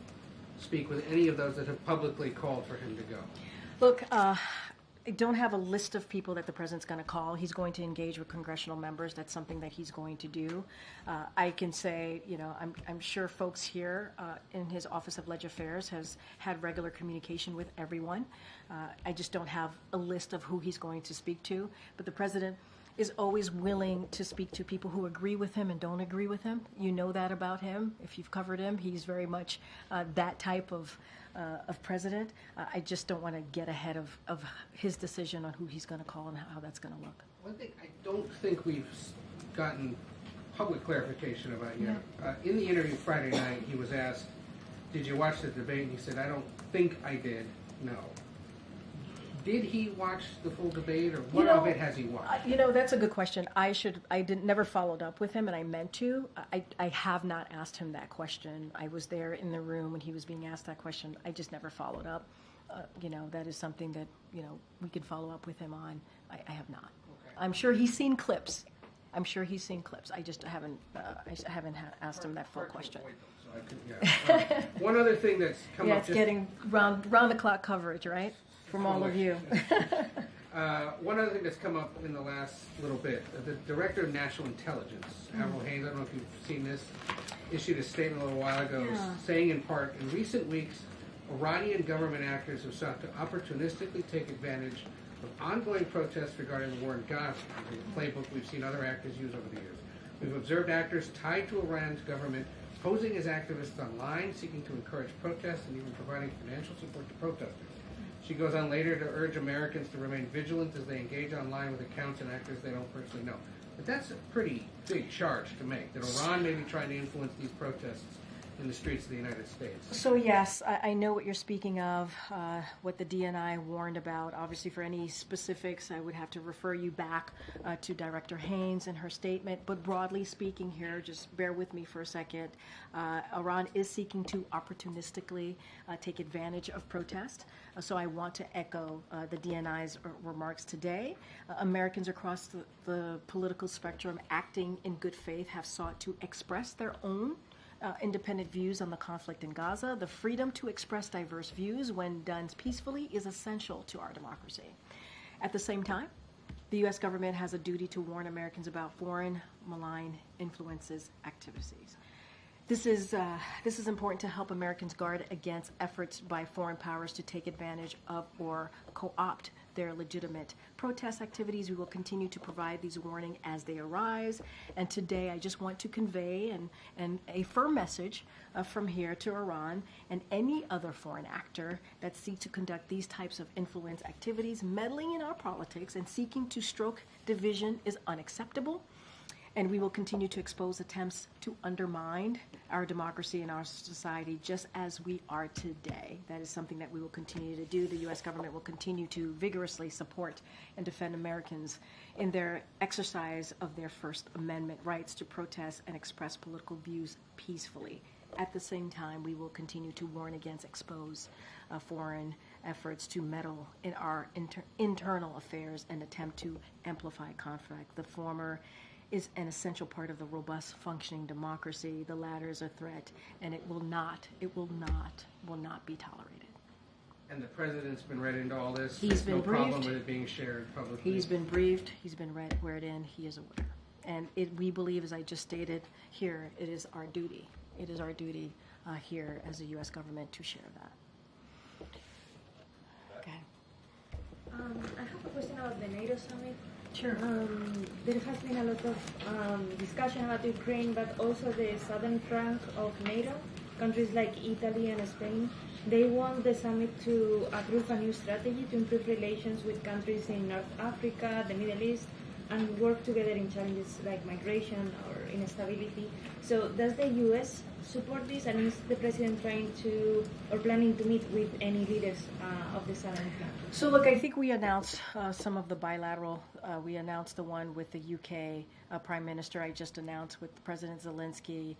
speak with any of those that have publicly called for him to go? Look, I don't have a list of people that the president's going to call. He's going to engage with congressional members. That's something that he's going to do. I can say, I'm sure folks here in his Office of Legislative Affairs has had regular communication with everyone. I just don't have a list of who he's going to speak to. But the president is always willing to speak to people who agree with him and don't agree with him. You know that about him. If you've covered him, he's very much that type of president. I just don't want to get ahead of his decision on who he's going to call and how that's going to look. One thing I don't think we've gotten public clarification about yet. In the interview Friday night, he was asked, did you watch the debate? And he said, I don't think I did. No. Did he watch the full debate, or what of it has he watched? That's a good question. Never followed up with him, and I meant to. I have not asked him that question. I was there in the room when he was being asked that question. I just never followed up. That is something that, we could follow up with him on. I have not. Okay. I'm sure he's seen clips. I just haven't asked him that full question. One other thing that's come up. It's getting round-the-clock coverage, right? From all of you. One other thing that's come up in the last little bit, the Director of National Intelligence, Avril Haines, I don't know if you've seen this, issued a statement a little while ago saying in part, in recent weeks, Iranian government actors have sought to opportunistically take advantage of ongoing protests regarding the war in Gaza, using a playbook we've seen other actors use over the years. We've observed actors tied to Iran's government posing as activists online, seeking to encourage protests and even providing financial support to protesters. She goes on later to urge Americans to remain vigilant as they engage online with accounts and actors they don't personally know. But that's a pretty big charge to make, that Iran may be trying to influence these protests in the streets of the United States. So yes, I know what you're speaking of, what the DNI warned about. Obviously, for any specifics, I would have to refer you back to Director Haines and her statement. But broadly speaking here, just bear with me for a second, Iran is seeking to opportunistically take advantage of protest. So I want to echo the DNI's remarks today. Americans across the political spectrum acting in good faith have sought to express their own independent views on the conflict in Gaza. The freedom to express diverse views when done peacefully is essential to our democracy. At the same time, the U.S. government has a duty to warn Americans about foreign malign influences activities. This is important to help Americans guard against efforts by foreign powers to take advantage of or co-opt their legitimate protest activities. We will continue to provide these warnings as they arise. And today I just want to convey a firm message from here to Iran and any other foreign actor that seeks to conduct these types of influence activities. Meddling in our politics and seeking to stoke division is unacceptable. And we will continue to expose attempts to undermine our democracy and our society just as we are today. That is something that we will continue to do. The U.S. government will continue to vigorously support and defend Americans in their exercise of their First Amendment rights to protest and express political views peacefully. At the same time, we will continue to warn against expose foreign efforts to meddle in our internal affairs and attempt to amplify conflict. The former is an essential part of the robust functioning democracy. The latter is a threat, and it will not be tolerated. And the president's been read into all this. He's been briefed. No problem with it being shared publicly. He's been briefed. He's been read in. He is aware. And we believe, as I just stated here, it is our duty. It is our duty here as the U.S. government to share that. Okay. I have a question about the NATO summit. Sure. There has been a lot of discussion about Ukraine, but also the southern flank of NATO, countries like Italy and Spain. They want the summit to approve a new strategy to improve relations with countries in North Africa, the Middle East, and work together in challenges like migration or instability. So does the U.S. support this, and is the president trying to or planning to meet with any leaders of the southern flank? So look, I think we announced some of the bilateral. We announced the one with the UK Prime Minister. I just announced with President Zelensky.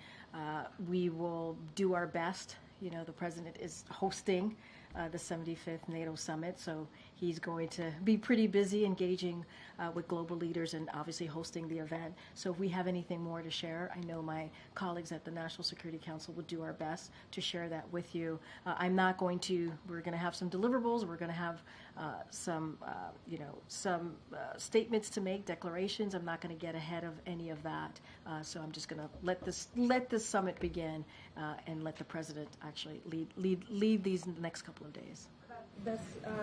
We will do our best. You know, the president is hosting the 75th NATO summit, so he's going to be pretty busy engaging with global leaders and obviously hosting the event. So if we have anything more to share, I know my colleagues at the National Security Council will do our best to share that with you. We're going to have some deliverables. We're going to have some statements to make, declarations. I'm not going to get ahead of any of that. So I'm just going to let this summit begin and let the president actually lead these in the next couple of days. Does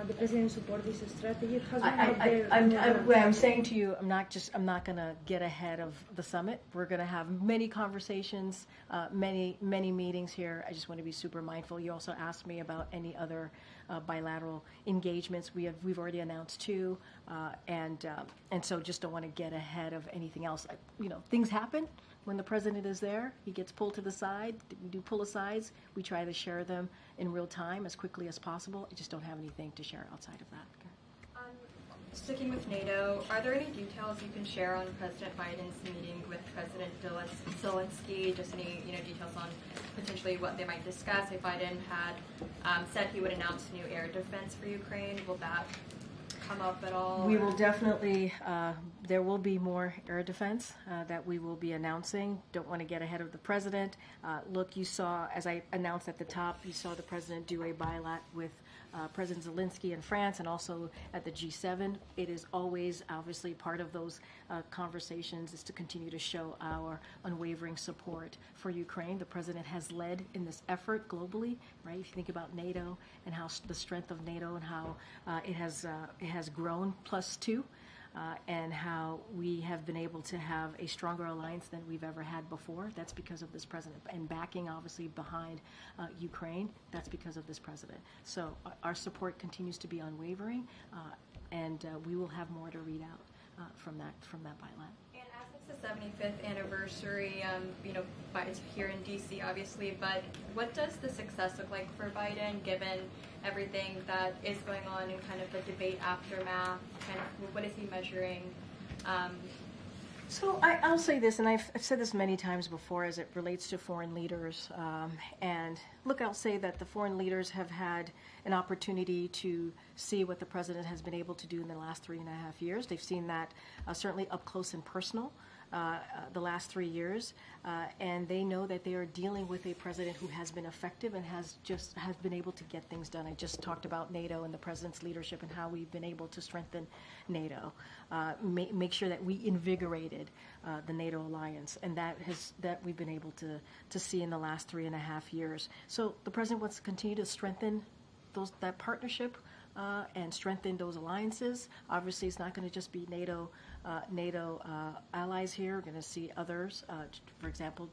the president support this strategy? I'm saying to you, I'm not going to get ahead of the summit. We're going to have many conversations, many meetings here. I just want to be super mindful. You also asked me about any other bilateral engagements. We've already announced 2, and so just don't want to get ahead of anything else. Things happen. When the president is there, he gets pulled to the side. We do pull-asides. We try to share them in real time as quickly as possible. I just don't have anything to share outside of that. Sticking with NATO, are there any details you can share on President Biden's meeting with President Zelensky? Just any details on potentially what they might discuss? If Biden had said he would announce new air defense for Ukraine, will that come up at all? We will definitely, there will be more air defense that we will be announcing. Don't want to get ahead of the president. Look, you saw, as I announced at the top, you saw the president do a bilat with President Zelensky in France and also at the G7. It is always, obviously, part of those conversations is to continue to show our unwavering support for Ukraine. The president has led in this effort globally, right? If you think about NATO and how the strength of NATO and how it has grown +2. And how we have been able to have a stronger alliance than we've ever had before. That's because of this president. And backing, obviously, behind Ukraine, that's because of this president. So our support continues to be unwavering, and we will have more to read out from that bilat. And as it's the 75th anniversary, it's here in D.C., obviously, but what does the success look like for Biden, given everything that is going on in kind of the debate aftermath? Kind of what is he measuring? So I'll say this, and I've said this many times before as it relates to foreign leaders. And look, I'll say that the foreign leaders have had an opportunity to see what the president has been able to do in the last 3.5 years. They've seen that certainly up close and personal. the last 3 years, and they know that they are dealing with a president who has been effective and has been able to get things done. I just talked about NATO and the president's leadership and how we've been able to strengthen NATO, make sure that we invigorated the NATO alliance, and that we've been able to see in the last 3.5 years. So the president wants to continue to strengthen that partnership and strengthen those alliances. Obviously, it's not going to just be NATO allies here. We're going to see others. For example,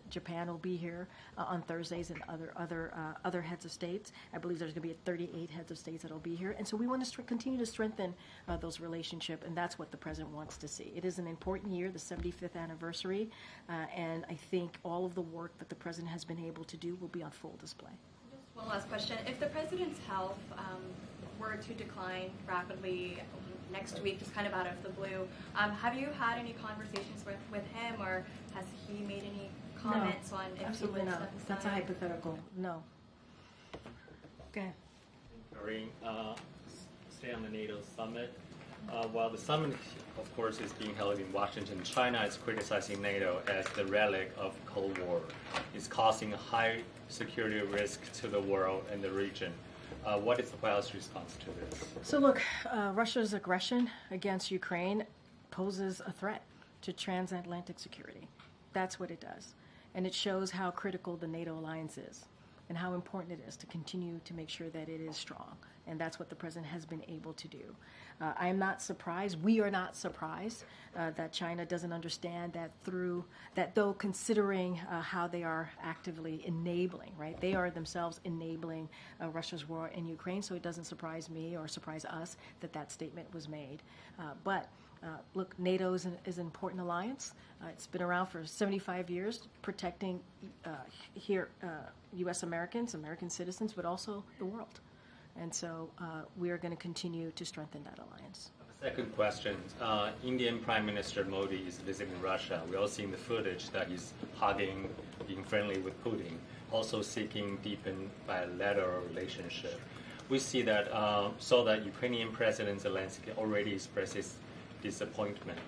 Japan will be here on Thursdays, and other heads of states. I believe there's going to be 38 heads of states that will be here, and so we want to continue to strengthen those relationships, and that's what the president wants to see. It is an important year, the 75th anniversary, and I think all of the work that the president has been able to do will be on full display. Just one last question: if the president's health were to decline rapidly next week, just kind of out of the blue, have you had any conversations with him, or has he made any comments on if absolutely he would not. step aside? That's a hypothetical. No. Okay. Karine, stay on the NATO summit. While the summit, of course, is being held in Washington, China is criticizing NATO as the relic of Cold War. It's causing a high security risk to the world and the region. What is the White House response to this? So look, Russia's aggression against Ukraine poses a threat to transatlantic security. That's what it does. And it shows how critical the NATO alliance is and how important it is to continue to make sure that it is strong. And that's what the president has been able to do. I am not surprised, we are not surprised that China doesn't understand that though considering how they are actively enabling, right? They are themselves enabling Russia's war in Ukraine, so it doesn't surprise me or surprise us that statement was made. But look, NATO is an important alliance. It's been around for 75 years, protecting U.S. Americans, American citizens, but also the world. And so we are going to continue to strengthen that alliance. Second question. Indian Prime Minister Modi is visiting Russia. We're all seeing the footage that he's hugging, being friendly with Putin, also seeking deepen bilateral relationship. We see that, saw that Ukrainian President Zelensky already expresses disappointment.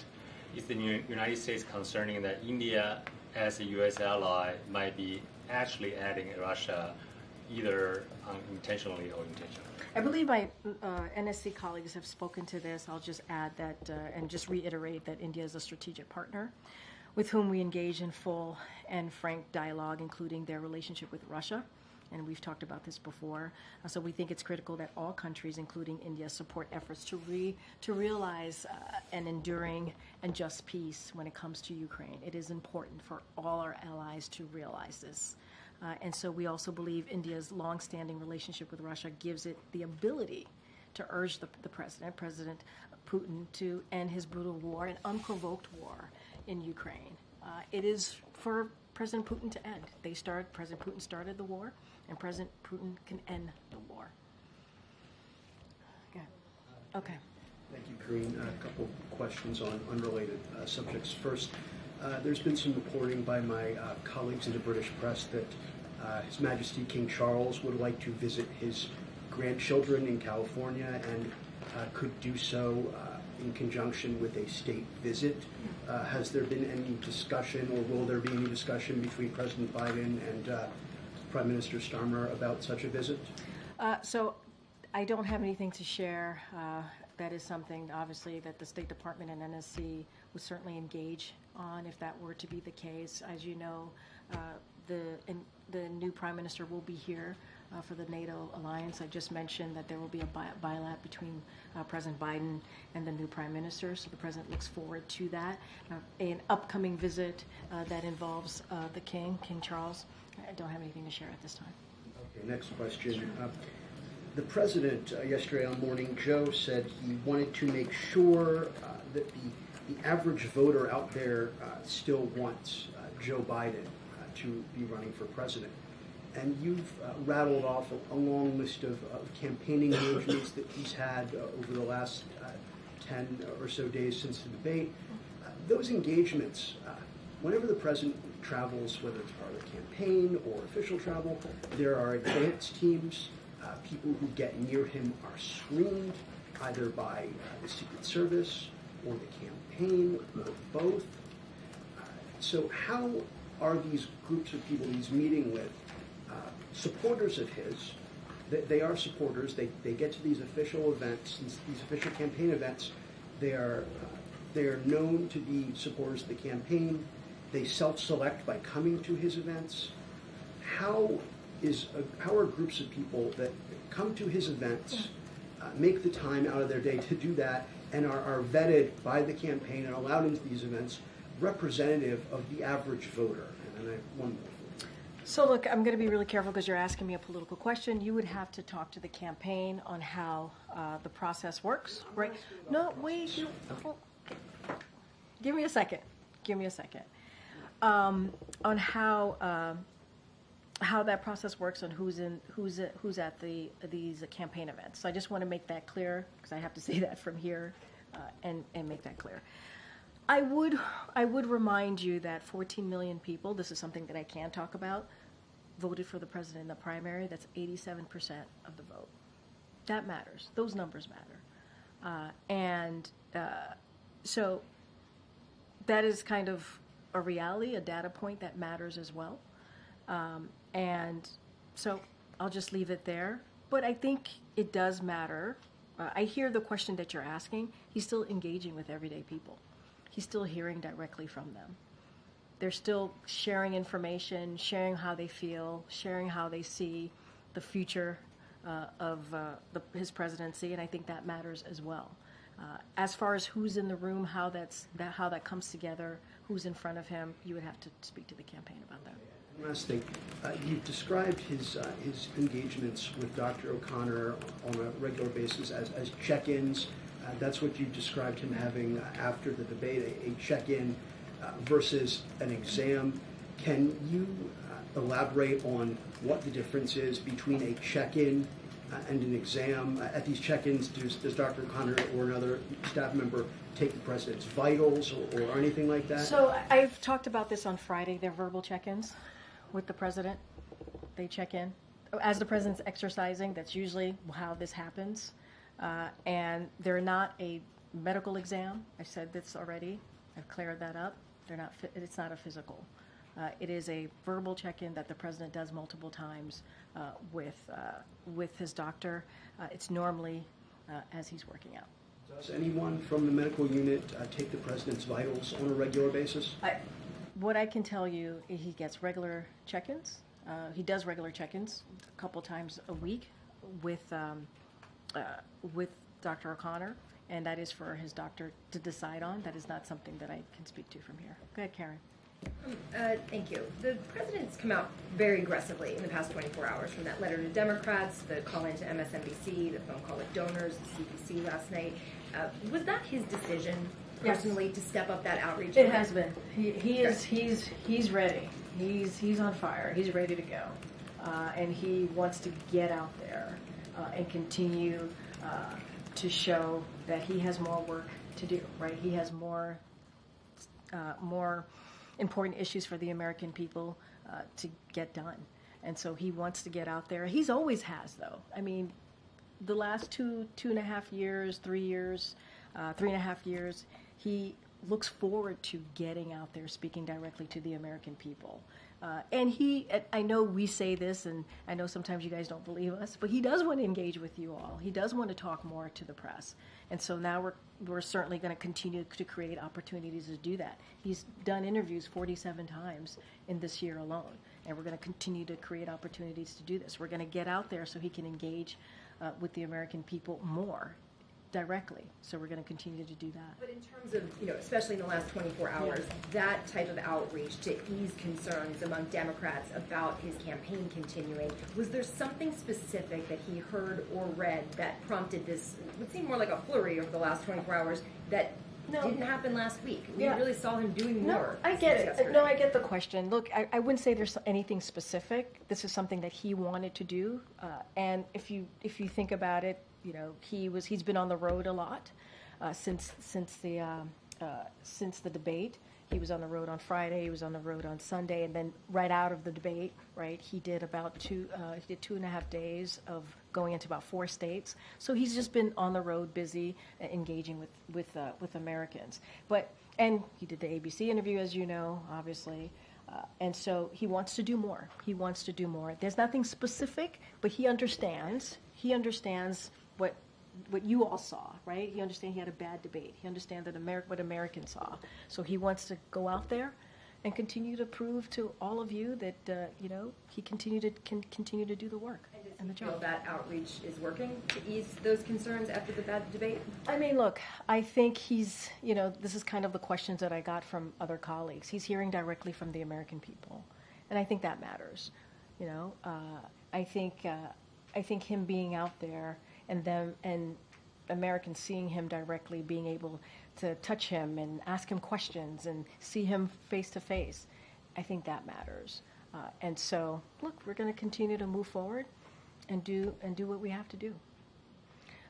Is the United States concerning that India, as a U.S. ally, might be actually adding Russia either unintentionally or intentionally? I believe my NSC colleagues have spoken to this. I'll just add that and just reiterate that India is a strategic partner with whom we engage in full and frank dialogue, including their relationship with Russia. And we've talked about this before. So we think it's critical that all countries, including India, support efforts to realize an enduring and just peace when it comes to Ukraine. It is important for all our allies to realize this. And so we also believe India's longstanding relationship with Russia gives it the ability to urge the President Putin, to end his brutal war, an unprovoked war in Ukraine. It is for President Putin to end. President Putin started the war, and President Putin can end the war. Okay. Thank you, Karine. A couple questions on unrelated subjects. First, there's been some reporting by my colleagues in the British press that His Majesty King Charles would like to visit his grandchildren in California and could do so in conjunction with a state visit. Has there been any discussion, or will there be any discussion between President Biden and Prime Minister Starmer about such a visit? So I don't have anything to share. That is something, obviously, that the State Department and NSC would certainly engage on if that were to be the case. As you know, the new Prime Minister will be here for the NATO alliance. I just mentioned that there will be a bilat between President Biden and the new Prime Minister, so the President looks forward to that. An upcoming visit that involves the King Charles. I don't have anything to share at this time. Okay, next question. The President yesterday on Morning Joe said he wanted to make sure that the average voter out there still wants Joe Biden to be running for president. And you've rattled off a long list of campaigning engagements that he's had over the last 10 or so days since the debate. Those engagements, whenever the president travels, whether it's part of the campaign or official travel, there are advance teams. People who get near him are screened either by the Secret Service or the campaign or both. So how are these groups of people he's meeting with supporters of his? They are supporters. They get to these official events, these official campaign events. They are known to be supporters of the campaign. They self-select by coming to his events. How are groups of people that come to his events, make the time out of their day to do that, and are vetted by the campaign and allowed into these events, representative of the average voter? And I have one more. So look, I'm going to be really careful because you're asking me a political question. You would have to talk to the campaign on how the process works, right? No, wait. Give me a second. On how that process works and who's at these campaign events. So I just want to make that clear because I have to say that from here and make that clear. I would remind you that 14 million people, this is something that I can talk about, voted for the president in the primary. That's 87% of the vote. That matters. Those numbers matter. So that is kind of a reality, a data point that matters as well. And so I'll just leave it there. But I think it does matter. I hear the question that you're asking. He's still engaging with everyday people. He's still hearing directly from them. They're still sharing information, sharing how they feel, sharing how they see the future of his presidency, and I think that matters as well. As far as who's in the room, how that comes together, who's in front of him, you would have to speak to the campaign about that. Last thing, you've described his engagements with Dr. O'Connor on a regular basis as check-ins. That's what you've described him having after the debate, a check-in versus an exam. Can you elaborate on what the difference is between a check-in and an exam? At these check-ins, does Dr. O'Connor or another staff member take the president's vitals or anything like that? So I've talked about this on Friday. They're verbal check-ins with the president. They check in. As the president's exercising, that's usually how this happens. And they're not a medical exam. I said this already. I've cleared that up. It's not a physical. It is a verbal check-in that the president does multiple times with his doctor. It's normally as he's working out. Does anyone from the medical unit take the president's vitals on a regular basis? What I can tell you is he gets regular check-ins. He does regular check-ins a couple times a week with Dr. O'Connor, and that is for his doctor to decide on. That is not something that I can speak to from here. Go ahead, Karen. Thank you. The president's come out very aggressively in the past 24 hours, from that letter to Democrats, the call into MSNBC, the phone call with donors, the CDC last night. Was that his decision personally to step up that outreach? It has been. He's ready. He's on fire. He's ready to go, and he wants to get out there and continue to show that he has more work to do. Right? He has more important issues for the American people to get done, and so he wants to get out there. He's always has, though. I mean, the last 2.5 years, 3 years, 3.5 years, he looks forward to getting out there, speaking directly to the American people. And I know we say this, and I know sometimes you guys don't believe us, but he does want to engage with you all. He does want to talk more to the press. And so now we're certainly going to continue to create opportunities to do that. He's done interviews 47 times in this year alone, and we're going to continue to create opportunities to do this. We're going to get out there so he can engage with the American people more directly. So we're going to continue to do that. But in terms of, especially in the last 24 hours, that type of outreach to ease concerns among Democrats about his campaign continuing, was there something specific that he heard or read that prompted this, would seem more like a flurry over the last 24 hours, that didn't happen last week? We really saw him doing more. I get it. No, I get the question. Look, I wouldn't say there's anything specific. This is something that he wanted to do. And if you think about it, he's been on the road a lot since the debate, He was on the road on Friday. He was on the road on Sunday, and then right out of the debate, right, he did about 2.5 days of going into about 4 states. So he's just been on the road, busy, engaging with Americans. And he did the ABC interview, as you know, obviously. And so he wants to do more. He wants to do more. There's nothing specific, but he understands. He understands what you all saw, right? He understands he had a bad debate. He understands that what Americans saw. So he wants to go out there and continue to prove to all of you that he can continue to do the work and the feel job. that outreach is working to ease those concerns after the bad debate? I mean, look, I think he's, this is kind of the questions that I got from other colleagues. He's hearing directly from the American people, and I think that matters. I think him being out there and Americans seeing him directly, being able to touch him and ask him questions and see him face to face, I think that matters. And so, look, we're going to continue to move forward and do what we have to do.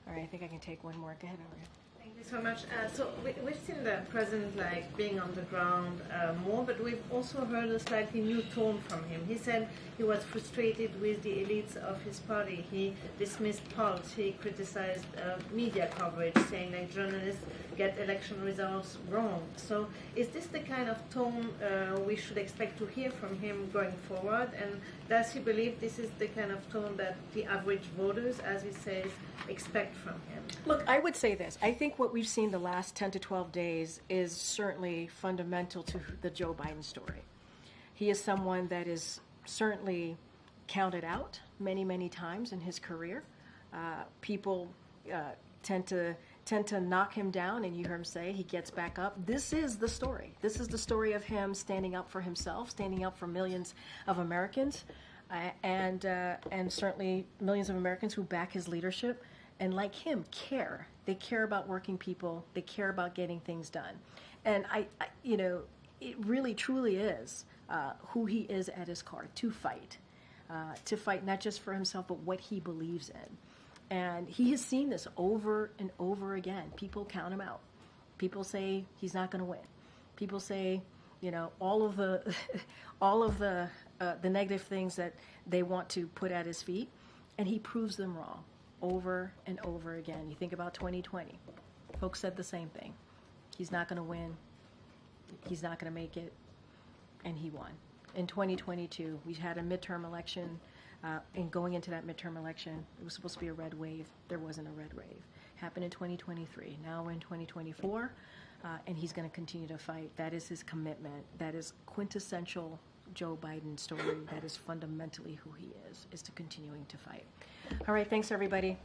All right, I think I can take one more. Go ahead, Aria. Thank you so much. So we've seen the president being on the ground more, but we've also heard a slightly new tone from him. He said he was frustrated with the elites of his party. He dismissed polls. He criticized media coverage, saying that journalists get election results wrong. So is this the kind of tone we should expect to hear from him going forward? And does he believe this is the kind of tone that the average voters, as he says, expect from him? Look, I would say this. I think what we've seen the last 10 to 12 days is certainly fundamental to the Joe Biden story. He is someone that is certainly counted out many, many times in his career. People tend to knock him down, and you hear him say he gets back up. This is the story. This is the story of him standing up for himself, standing up for millions of Americans, and certainly millions of Americans who back his leadership and, like him, care. They care about working people. They care about getting things done. And it really, truly is who he is at his core, to fight not just for himself, but what he believes in. And he has seen this over and over again. People count him out. People say he's not going to win. People say, all of the negative things that they want to put at his feet, and he proves them wrong over and over again. You think about 2020. Folks said the same thing. He's not going to win. He's not going to make it, and he won. In 2022, we had a midterm election. And going into that midterm election, it was supposed to be a red wave. There wasn't a red wave. Happened in 2023. Now we're in 2024, and he's going to continue to fight. That is his commitment. That is quintessential Joe Biden story. That is fundamentally who he is to continuing to fight. All right, thanks, everybody.